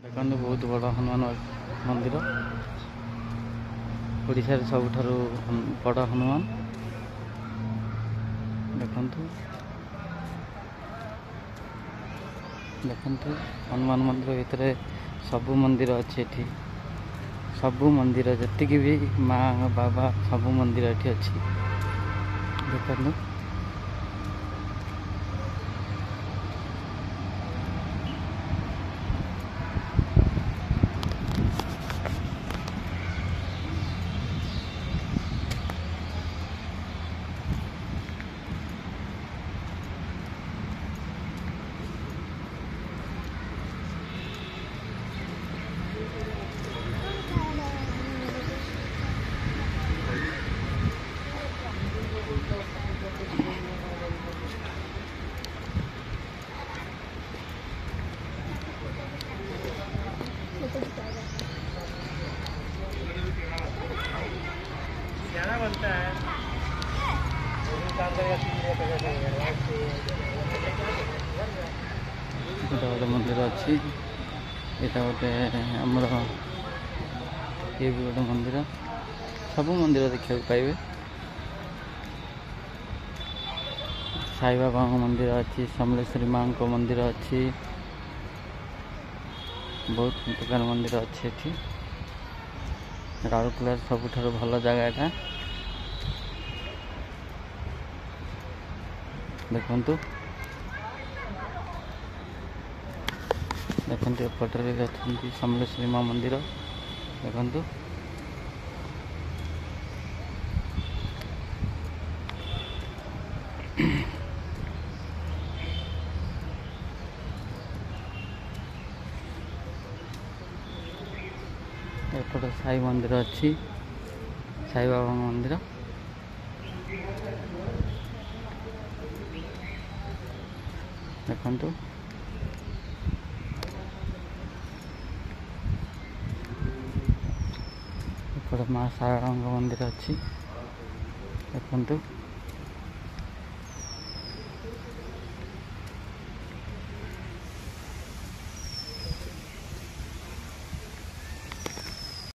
देखते बहुत बड़ा हनुमान मंदिर ओडिशा रे सबुठारु बड़ हनुमान देखंतु देखंतु हनुमान मंदिर भितर सबु मंदिर अच्छे एठी सबु मंदिर जतिक भी माँ बाबा सबु मंदिर एठी अच्छी देखंतु बनता है गोटे मंदिर अच्छी यहाँ गोटे आमर ये भी गोटे मंदिर सब मंदिर देखा पाइबे साई बाबा मंदिर अच्छी समलेश्वरी माँ को मंदिर अच्छी बहुत प्रकार मंदिर अच्छी एठी राउरकेला सबुठारु भल जगह एटा देखंतु देखंतु एपटरे अच्छी समलेश्वरी माँ मंदिर देखंतु एपटे साई मंदिर अच्छी साई बाबा मंदिर देखंतु एपटे माँ शारदा मंदिर अच्छी देखंतु।